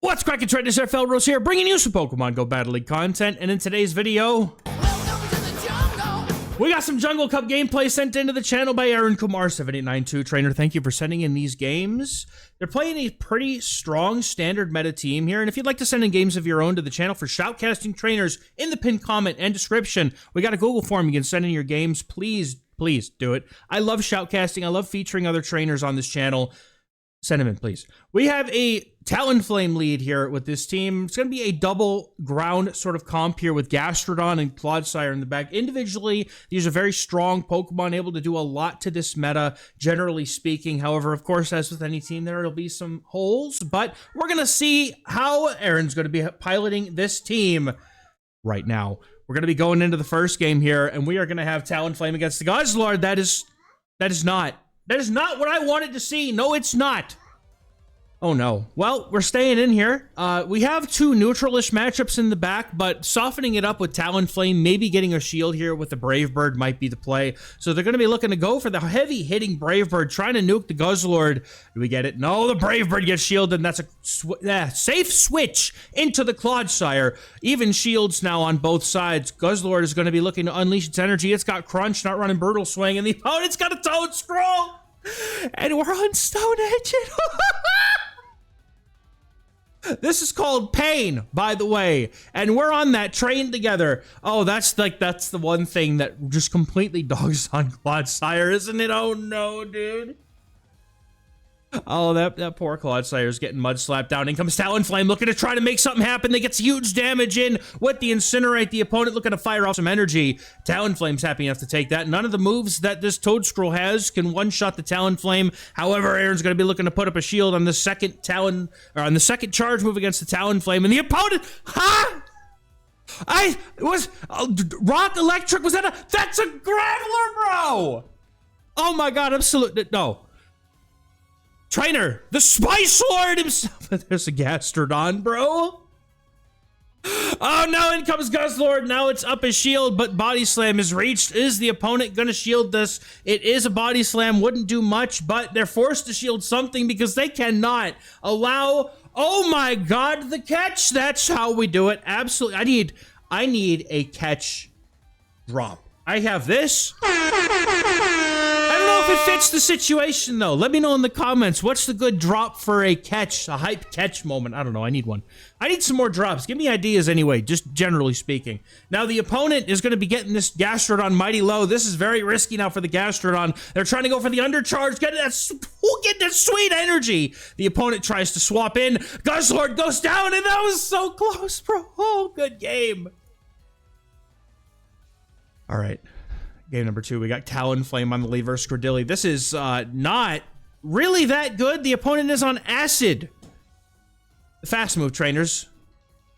What's cracking, traders? XehrFelrose here, bringing you some Pokemon GO Battle League content, and in today's video, we got some Jungle Cup gameplay sent into the channel by Aaron Kumar7892. Trainer, thank you for sending in these games. They're playing a pretty strong standard meta team here, and if you'd like to send in games of your own to the channel for Shoutcasting trainers, in the pinned comment and description, we got a Google form. You can send in your games. Please do it. I love Shoutcasting. I love featuring other trainers on this channel. Send them in, please. We have a Talonflame lead here with this team. It's going to be a double ground sort of comp here with Gastrodon and Clodsire in the back. Individually, these are very strong Pokemon, able to do a lot to this meta, generally speaking. However, of course, as with any team, there will be some holes. But we're going to see how Aaron's going to be piloting this team right now. We're going to be going into the first game here, and we are going to have Talonflame against the Guzzlord. That is not what I wanted to see. No, it's not. Oh, no. Well, we're staying in here. We have two neutralish matchups in the back, but softening it up with Talonflame, maybe getting a shield here with the Brave Bird might be the play. So they're going to be looking to go for the heavy-hitting Brave Bird, trying to nuke the Guzzlord. Do we get it? No, the Brave Bird gets shielded, and that's a safe switch into the Clodsire. Even shields now on both sides. Guzzlord is going to be looking to unleash its energy. It's got Crunch, not running Brutal Swing, and the opponent's got a Toad Scroll. And we're on Stone Edge. This is called pain, by the way, and we're on that train together. Oh, that's the one thing that just completely dogs on Clodsire, isn't it? Oh no, dude. Oh, that poor Clodsire is getting mud slapped down. In comes Talonflame, looking to try to make something happen. They gets huge damage in with the Incinerate. The opponent looking to fire off some energy. Talonflame's happy enough to take that. None of the moves that this Toad Scroll has can one-shot the Talonflame. However, Aaron's going to be looking to put up a shield on the second charge move against the Talonflame, and the opponent, Rock Electric, that's a Graveler, bro! Oh my god, absolutely, no. Trainer, the Spice Lord himself. There's a Gastrodon, bro. Oh, no, in comes Guzzlord. Now it's up his shield, but Body Slam is reached. Is the opponent going to shield this? It is a Body Slam. Wouldn't do much, but they're forced to shield something because they cannot allow... Oh, my God, the catch. That's how we do it. Absolutely. I need a catch drop. I have this. I don't know if it fits the situation, though. Let me know in the comments. What's the good drop for a catch, a hype catch moment? I don't know. I need one. I need some more drops. Give me ideas anyway, just generally speaking. Now, the opponent is going to be getting this Gastrodon mighty low. This is very risky now for the Gastrodon. They're trying to go for the undercharge. Get that sweet energy. The opponent tries to swap in. Guzzlord goes down, and that was so close, bro. Oh, good game. All right. Game number 2, we got Talonflame on the lead versus Credilli. This is not really that good. The opponent is on acid. Fast move, trainers.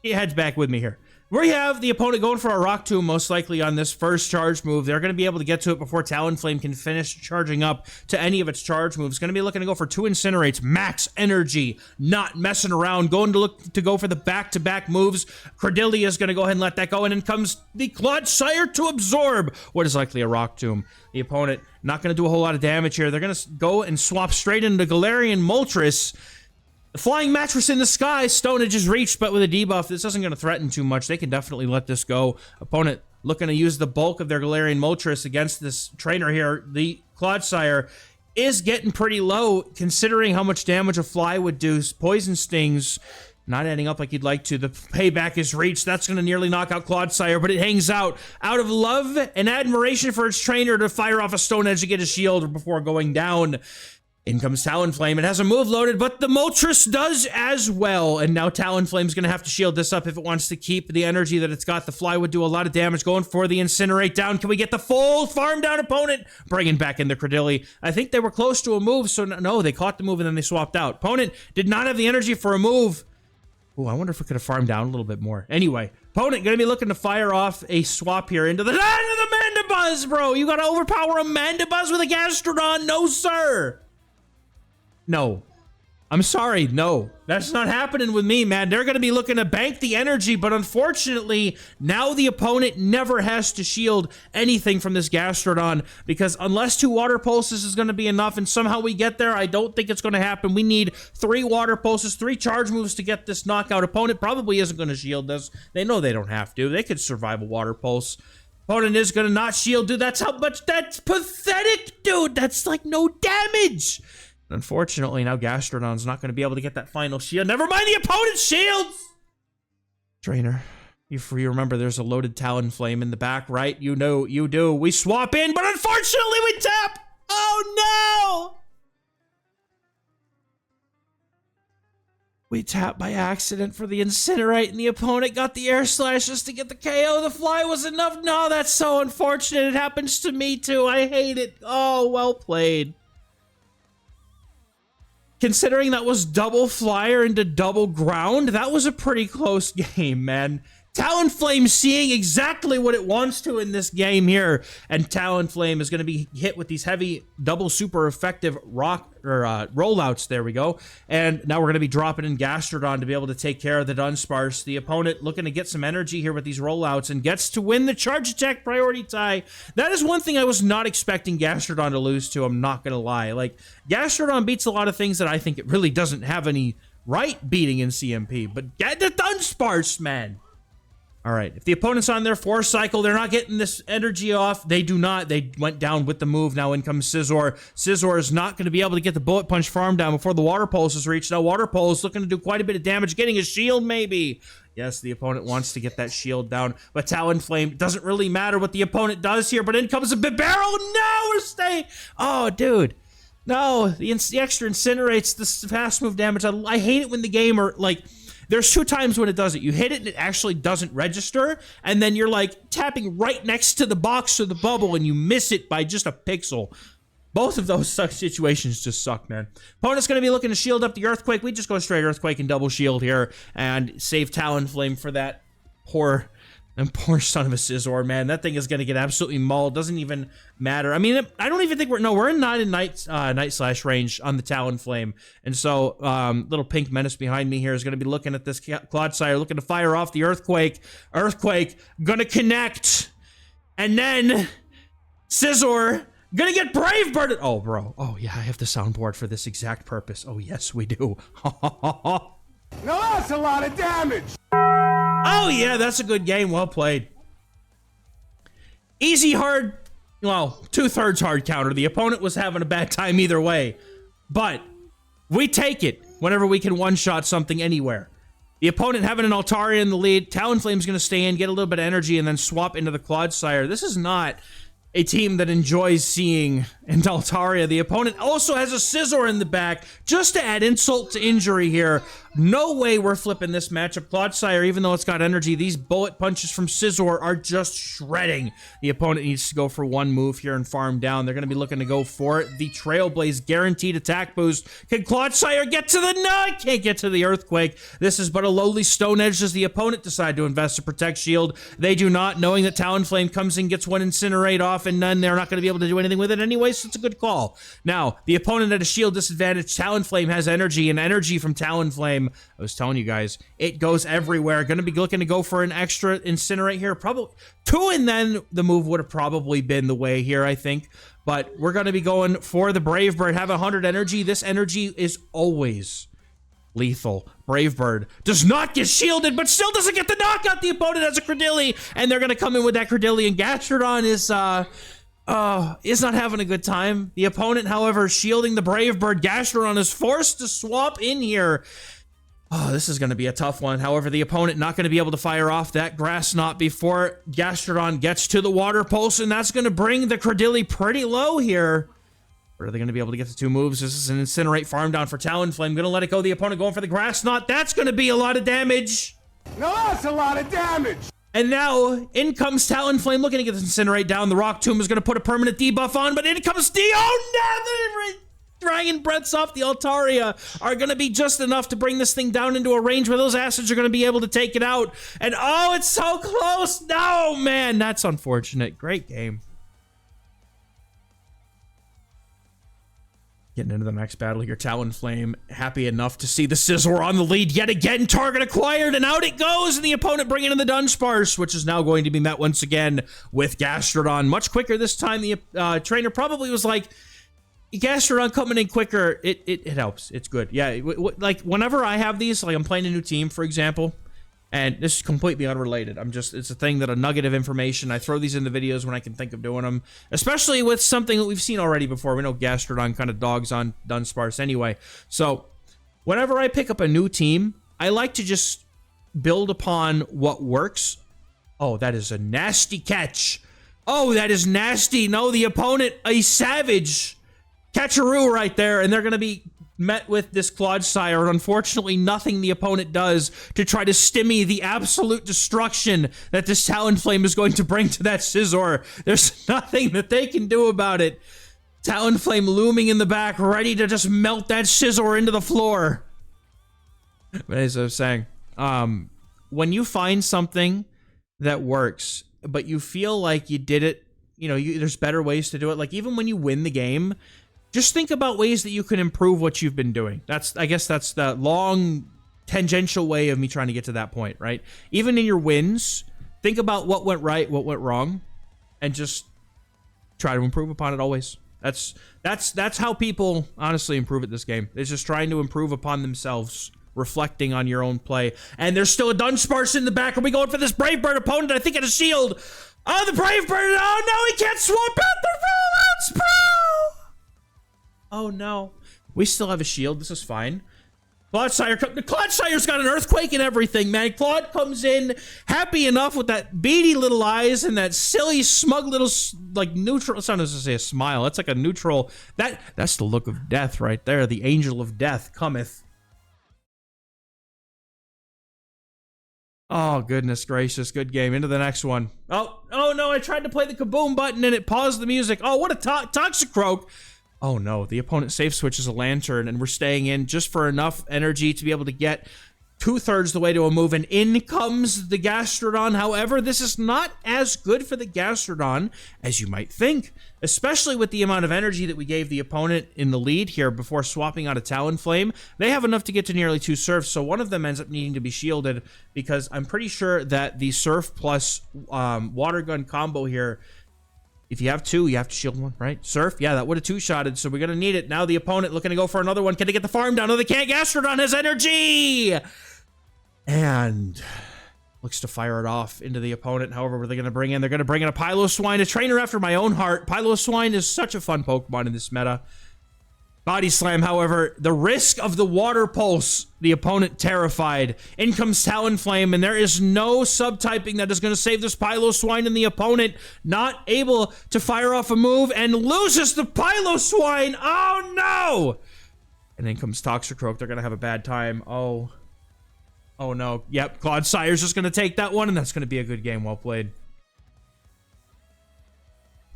He heads back with me here. We have the opponent going for a Rock Tomb, most likely on this first charge move. They're going to be able to get to it before Talonflame can finish charging up to any of its charge moves. Going to be looking to go for 2 Incinerates, max energy, not messing around, going to look to go for the back-to-back moves. Credilli is going to go ahead and let that go, and in comes the Clodsire to absorb what is likely a Rock Tomb. The opponent not going to do a whole lot of damage here. They're going to go and swap straight into Galarian Moltres. The Flying Mattress in the sky, Stone Edge is reached, but with a debuff, this isn't going to threaten too much. They can definitely let this go. Opponent looking to use the bulk of their Galarian Moltres against this trainer here. The Clodsire is getting pretty low, considering how much damage a Fly would do. Poison Stings not adding up like you'd like to. The payback is reached. That's going to nearly knock out Clodsire, but it hangs out of love and admiration for its trainer to fire off a Stone Edge to get a shield before going down. In comes Talonflame. It has a move loaded, but the Moltres does as well. And now Talonflame's going to have to shield this up if it wants to keep the energy that it's got. The Fly would do a lot of damage going for the Incinerate down. Can we get the full farm down opponent? Bringing back in the Credilli. I think they were close to a move, so no, they caught the move and then they swapped out. Opponent did not have the energy for a move. Oh, I wonder if we could have farmed down a little bit more. Anyway, opponent going to be looking to fire off a swap here into the Mandibuzz, bro. You got to overpower a Mandibuzz with a Gastrodon. No, sir. No. I'm sorry, no. That's not happening with me, man. They're going to be looking to bank the energy, but unfortunately, now the opponent never has to shield anything from this Gastrodon, because unless 2 Water Pulses is going to be enough, and somehow we get there, I don't think it's going to happen. We need 3 Water Pulses, 3 charge moves to get this knockout. Opponent probably isn't going to shield this. They know they don't have to. They could survive a Water Pulse. Opponent is going to not shield, dude. That's how much, that's pathetic, dude. That's like no damage. Unfortunately, now Gastrodon's not going to be able to get that final shield. Never mind the opponent's shields! Trainer, you remember there's a loaded Talonflame in the back, right? You know, you do. We swap in, but unfortunately we tap! Oh no! We tap by accident for the Incinerate, and the opponent got the Air Slash just to get the KO. The fly was enough. No, that's so unfortunate. It happens to me too. I hate it. Oh, well played. Considering that was double flyer into double ground, that was a pretty close game, man. Talonflame seeing exactly what it wants to in this game here, and Talonflame is going to be hit with these heavy, double super effective rollouts. There we go. And now we're going to be dropping in Gastrodon to be able to take care of the Dunsparce. The opponent looking to get some energy here with these rollouts and gets to win the charge attack priority tie. That is one thing I was not expecting Gastrodon to lose to, I'm not going to lie. Like, Gastrodon beats a lot of things that I think it really doesn't have any right beating in CMP, but get the Dunsparce, man. All right, if the opponent's on their 4 cycle, they're not getting this energy off. They do not. They went down with the move. Now in comes Scizor. Scizor is not going to be able to get the Bullet Punch farm down before the Water Pulse is reached. Now Water Pulse looking to do quite a bit of damage, getting a shield maybe. Yes, the opponent wants to get that shield down, but Talonflame doesn't really matter what the opponent does here, but in comes a Bibarel. No, we're staying. Oh, dude. No, the extra incinerates the fast move damage. I hate it when the game are like... There's 2 times when it does it. You hit it and it actually doesn't register, and then you're like tapping right next to the box or the bubble and you miss it by just a pixel. Both of those situations just suck, man. Opponent's going to be looking to shield up the Earthquake. We just go straight Earthquake and double shield here and save Talonflame for that poor son of a Scizor, man. That thing is going to get absolutely mauled. Doesn't even matter. I mean, I don't even think we're in Night Slash range on the Talonflame. And so, little pink menace behind me here is going to be looking at this Clodsire, looking to fire off the Earthquake. Earthquake, going to connect. And then, Scizor, going to get Brave Bird. Oh, bro. Oh, yeah, I have the soundboard for this exact purpose. Oh, yes, we do. Now that's a lot of damage. Oh, yeah, that's a good game. Well played. Easy, hard, well, 2/3 hard counter. The opponent was having a bad time either way. But we take it whenever we can one-shot something anywhere. The opponent having an Altaria in the lead. Talonflame's going to stay in, get a little bit of energy, and then swap into the Clodsire. This is not a team that enjoys seeing an Altaria. The opponent also has a Scizor in the back, just to add insult to injury here. No way we're flipping this matchup. Clodsire, even though it's got energy, these bullet punches from Scizor are just shredding. The opponent needs to go for 1 move here and farm down. They're going to be looking to go for it. The Trailblaze guaranteed attack boost. Can Clodsire get to the... No, can't get to the Earthquake. This is but a lowly Stone Edge as the opponent decide to invest to protect shield. They do not, knowing that Talonflame comes in, gets 1 Incinerate off, and then they're not going to be able to do anything with it anyway, so it's a good call. Now, the opponent at a shield disadvantage. Talonflame has energy, and energy from Talonflame, I was telling you guys, it goes everywhere. Going to be looking to go for an extra Incinerate here. Probably 2, and then the move would have probably been the way here, I think. But we're going to be going for the Brave Bird. Have 100 energy. This energy is always lethal. Brave Bird does not get shielded, but still doesn't get the knockout. The opponent has a Credilli, and they're going to come in with that Credilli, and Gastrodon is not having a good time. The opponent, however, shielding the Brave Bird. Gastrodon is forced to swap in here. Oh, this is going to be a tough one. However, the opponent not going to be able to fire off that Grass Knot before Gastrodon gets to the Water Pulse, and that's going to bring the Credilli pretty low here. Or are they going to be able to get the 2 moves? This is an Incinerate farm down for Talonflame. Going to let it go. The opponent going for the Grass Knot. That's going to be a lot of damage. Now that's a lot of damage. And now, in comes Talonflame looking to get this Incinerate down. The Rock Tomb is going to put a permanent debuff on, but in comes D. Oh, no! Dragon Breaths off the Altaria are going to be just enough to bring this thing down into a range where those acids are going to be able to take it out. And oh, it's so close. No, man, that's unfortunate. Great game. Getting into the next battle here, Talonflame happy enough to see the Scizor on the lead yet again. Target acquired, and out it goes, and the opponent bringing in the Dunsparce, which is now going to be met once again with Gastrodon. Much quicker this time. The trainer probably was like, Gastrodon coming in quicker, it helps. It's good. Yeah, like whenever I have these, like I'm playing a new team, for example, and this is completely unrelated. It's a thing that a nugget of information. I throw these in the videos when I can think of doing them, especially with something that we've seen already before. We know Gastrodon kind of dogs on Dunsparce anyway. So whenever I pick up a new team, I like to just build upon what works. Oh, that is a nasty catch. Oh, that is nasty. No, the opponent, a savage. Catcheroo right there, and they're going to be met with this Clodsire, and unfortunately nothing the opponent does to try to stimmy the absolute destruction that this Talonflame is going to bring to that Scizor. There's nothing that they can do about it. Talonflame looming in the back, ready to just melt that Scizor into the floor. But as I was saying, when you find something that works, but you feel like you did it, you know, there's better ways to do it. Like even when you win the game, just think about ways that you can improve what you've been doing. I guess that's the long tangential way of me trying to get to that point, right? Even in your wins, think about what went right, what went wrong, and just try to improve upon it always. That's how people honestly improve at this game. It's just trying to improve upon themselves, reflecting on your own play. And there's still a Dunsparce in the back. Are we going for this Brave Bird opponent? I think it has shield. Oh, the Brave Bird. Oh, no, he can't swap out the rollouts, bro. Oh, no. We still have a shield. This is fine. Clodsire's got an earthquake and everything, man. Claude comes in happy enough with that beady little eyes and that silly, smug little, like, neutral. It's not supposed to say a smile. That's like a neutral. That's the look of death right there. The angel of death cometh. Oh, goodness gracious. Good game. Into the next one. Oh, no. I tried to play the kaboom button and it paused the music. Oh, what a Toxicroak. Oh no, the opponent safe switches a Lantern, and we're staying in just for enough energy to be able to get 2/3 the way to a move, and in comes the Gastrodon. However, this is not as good for the Gastrodon as you might think, especially with the amount of energy that we gave the opponent in the lead here before swapping out a Talonflame. They have enough to get to nearly 2 Surfs, so one of them ends up needing to be shielded, because I'm pretty sure that the Surf plus Water Gun combo here, if you have 2, you have to shield 1, right? Surf, yeah, that would have 2-shotted, so we're going to need it. Now the opponent looking to go for another one. Can they get the farm down? No, they can't. Gastrodon has energy! And looks to fire it off into the opponent. However, what are they going to bring in? They're going to bring in a Piloswine, a trainer after my own heart. Piloswine is such a fun Pokemon in this meta. Body Slam, however, the risk of the Water Pulse, the opponent terrified. In comes Talonflame, and there is no subtyping that is going to save this Piloswine, and the opponent not able to fire off a move and loses the Piloswine. Oh, no! And then comes Toxicroak. They're going to have a bad time. Oh no. Yep, Clodsire's just going to take that one, and that's going to be a good game. Well played.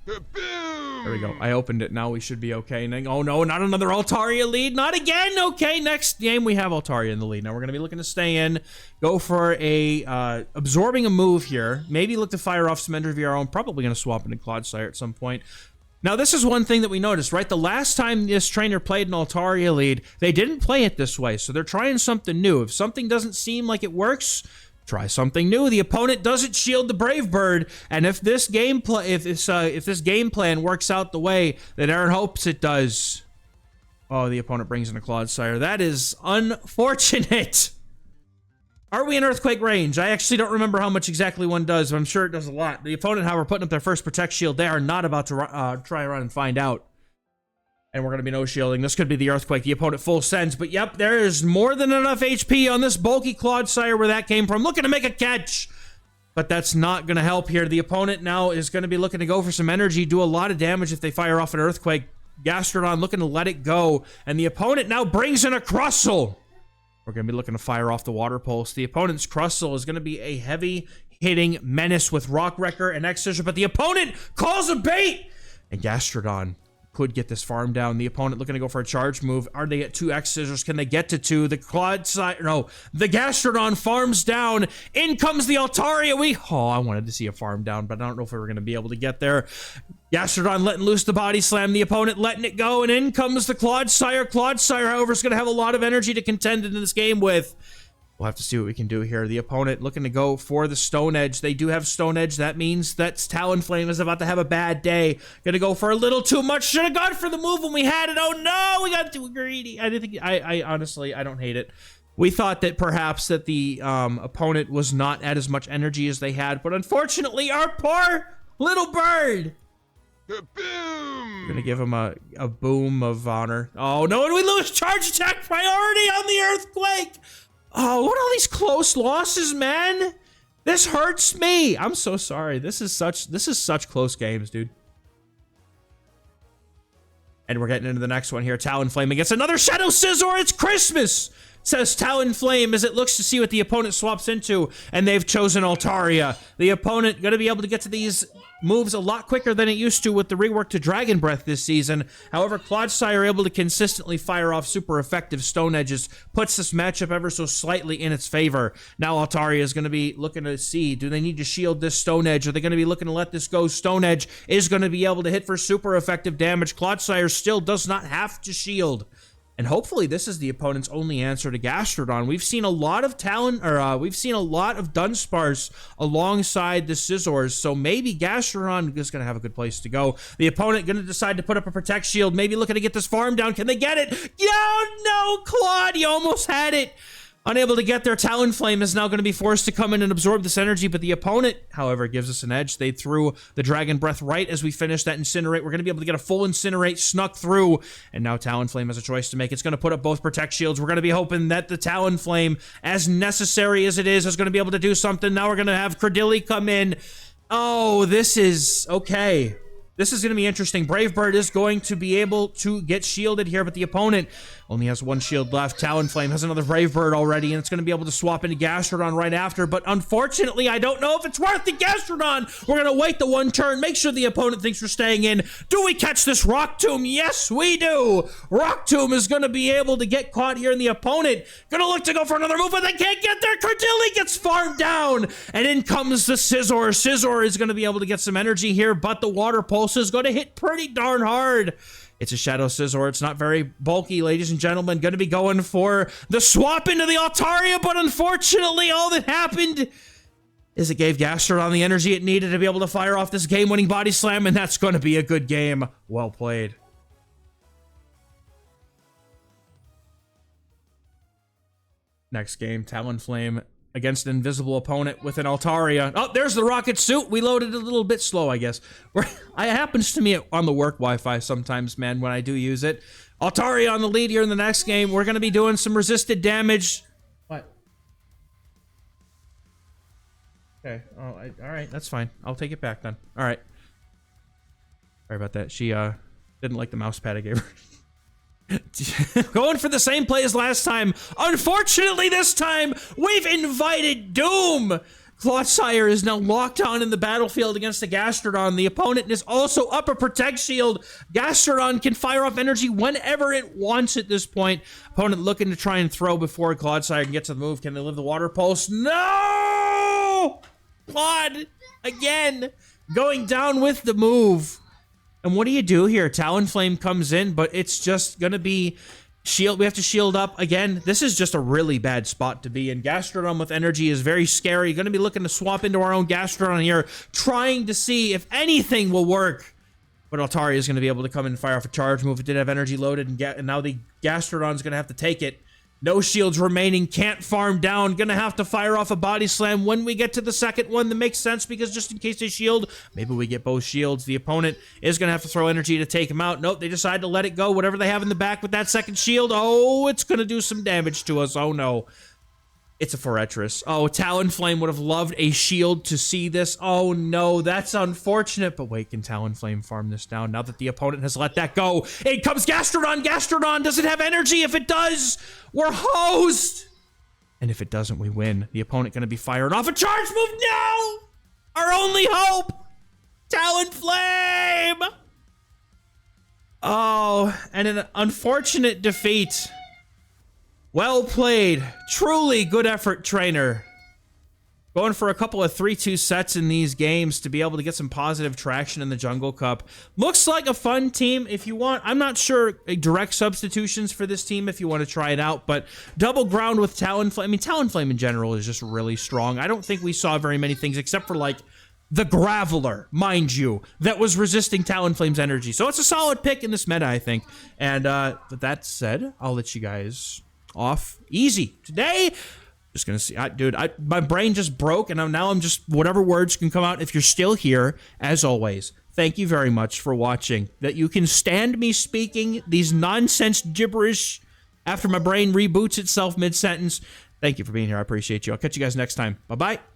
There we go. I opened it. Now we should be okay. And then, oh no, not another Altaria lead. Not again. Okay, next game we have Altaria in the lead. Now we're going to be looking to stay in. Go for a absorbing a move here. Maybe look to fire off some energy of your own. Probably going to swap into Clodsire at some point. Now this is one thing that we noticed, right? The last time this trainer played an Altaria lead, they didn't play it this way. So they're trying something new. If something doesn't seem like it works, try something new. The opponent doesn't shield the Brave Bird, and if this game plan works out the way that Aaron hopes it does, oh, the opponent brings in a Clodsire. That is unfortunate. Are we in Earthquake range? I actually don't remember how much exactly one does, but I'm sure it does a lot. The opponent, however, putting up their first Protect Shield. They are not about to try around and find out. And we're going to be no shielding. This could be the Earthquake. The opponent full sends. But yep, there is more than enough HP on this bulky Clodsire where that came from. Looking to make a catch. But that's not going to help here. The opponent now is going to be looking to go for some energy. Do a lot of damage if they fire off an Earthquake. Gastrodon looking to let it go. And the opponent now brings in a Crustle. We're going to be looking to fire off the Water Pulse. The opponent's Crustle is going to be a heavy-hitting menace with Rock Wrecker and X-Scissor. But the opponent calls a bait. And Gastrodon could get this farm down. The opponent looking to go for a charge move. Are they at 2 X-Scissors? Can they get to 2? The Clodsire, no, the Gastrodon farms down. In comes the Altaria. I wanted to see a farm down, but I don't know if we were going to be able to get there. Gastrodon letting loose the body slam, the opponent letting it go, and in comes the Clodsire. Clodsire, however, is going to have a lot of energy to contend in this game with. We'll have to see what we can do here. The opponent looking to go for the Stone Edge. They do have Stone Edge. That means that Talonflame is about to have a bad day. Gonna go for a little too much. Should have gone for the move when we had it. Oh no, we got too greedy. I didn't think. I honestly, I don't hate it. We thought that perhaps that the opponent was not at as much energy as they had, but unfortunately, our poor little bird. Boom! Gonna give him a boom of honor. Oh no, and we lose charge attack priority on the Earthquake. Oh, what are all these close losses, man? This hurts me. I'm so sorry. This is such close games, dude. And we're getting into the next one here. Talonflame against another Shadow Scizor. It's Christmas, says Talonflame as it looks to see what the opponent swaps into, and they've chosen Altaria. The opponent going to be able to get to these moves a lot quicker than it used to with the rework to Dragon Breath this season. However, Clodsire able to consistently fire off super effective Stone Edges, puts this matchup ever so slightly in its favor. Now Altaria is going to be looking to see, do they need to shield this Stone Edge? Are they going to be looking to let this go? Stone Edge is going to be able to hit for super effective damage. Clodsire still does not have to shield. And hopefully this is the opponent's only answer to Gastrodon. We've seen a lot of we've seen a lot of Dunsparce alongside the Scizors, so maybe Gastrodon is going to have a good place to go. The opponent going to decide to put up a Protect Shield, maybe looking to get this farm down. Can they get it? No, Claude, you almost had it. Unable to get there, Talonflame is now going to be forced to come in and absorb this energy, but the opponent, however, gives us an edge. They threw the Dragon Breath right as we finish that Incinerate. We're going to be able to get a full Incinerate snuck through, and now Talonflame has a choice to make. It's going to put up both Protect Shields. We're going to be hoping that the Talonflame, as necessary as it is going to be able to do something. Now we're going to have Cradily come in. Oh, this is okay. This is going to be interesting. Brave Bird is going to be able to get shielded here, but the opponent only has one shield left. Talonflame has another Brave Bird already, and it's going to be able to swap into Gastrodon right after, but unfortunately, I don't know if it's worth the Gastrodon. We're going to wait the one turn, make sure the opponent thinks we're staying in. Do we catch this Rock Tomb? Yes, we do. Rock Tomb is going to be able to get caught here, and the opponent going to look to go for another move, but they can't get there. Cradily gets farmed down, and in comes the Scizor. Scizor is going to be able to get some energy here, but the Water Pulse is going to hit pretty darn hard. It's a Shadow Scizor. It's not very bulky, ladies and gentlemen. Going to be going for the swap into the Altaria, but unfortunately, all that happened is it gave Gastrodon the energy it needed to be able to fire off this game-winning Body Slam, and that's going to be a good game. Well played. Next game, Talonflame against an invisible opponent with an Altaria. Oh, there's the rocket suit. We loaded a little bit slow, I guess. It happens to me on the work Wi-Fi sometimes, man, when I do use it. Altaria on the lead here in the next game. We're going to be doing some resisted damage. What? Okay. Oh, all right. That's fine. I'll take it back then. All right. Sorry about that. She didn't like the mouse pad I gave her. Going for the same play as last time. Unfortunately, this time, we've invited Doom. Clodsire is now locked on in the battlefield against the Gastrodon. The opponent is also up a Protect Shield. Gastrodon can fire off energy whenever it wants at this point. Opponent looking to try and throw before Clodsire can get to the move. Can they live the Water Pulse? No! Clod, again, going down with the move. And what do you do here? Talonflame comes in, but it's just going to be shield. We have to shield up again. This is just a really bad spot to be in. Gastrodon with energy is very scary. Going to be looking to swap into our own Gastrodon here, trying to see if anything will work. But Altaria is going to be able to come in and fire off a charge move. It did have energy loaded, and now the Gastrodon is going to have to take it. No shields remaining, can't farm down, gonna have to fire off a Body Slam when we get to the second one. That makes sense because just in case they shield, maybe we get both shields. The opponent is gonna have to throw energy to take him out. Nope, they decide to let it go. Whatever they have in the back with that second shield, oh, it's gonna do some damage to us. Oh no. It's a Forretress. Oh, Talonflame would have loved a shield to see this. Oh no, that's unfortunate. But wait, can Talonflame farm this down now that the opponent has let that go? In comes Gastrodon. Gastrodon doesn't have energy. If it does, we're hosed. And if it doesn't, we win. The opponent going to be firing off a charge move. No! Our only hope. Talonflame. Oh, and an unfortunate defeat. Well played. Truly good effort, trainer. going for a couple of 3-2 sets in these games to be able to get some positive traction in the Jungle Cup. Looks like a fun team if you want. I'm not sure direct substitutions for this team if you want to try it out, but double ground with Talonflame. I mean, Talonflame in general is just really strong. I don't think we saw very many things except for like the Graveler, mind you, that was resisting Talonflame's energy. So it's a solid pick in this meta, I think. And with that said, I'll let you guys off easy. Today, just gonna see, dude, my brain just broke, and now I'm just, whatever words can come out. If you're still here, as always, thank you very much for watching. That you can stand me speaking these nonsense gibberish after my brain reboots itself mid-sentence. Thank you for being here. I appreciate you. I'll catch you guys next time. Bye-bye.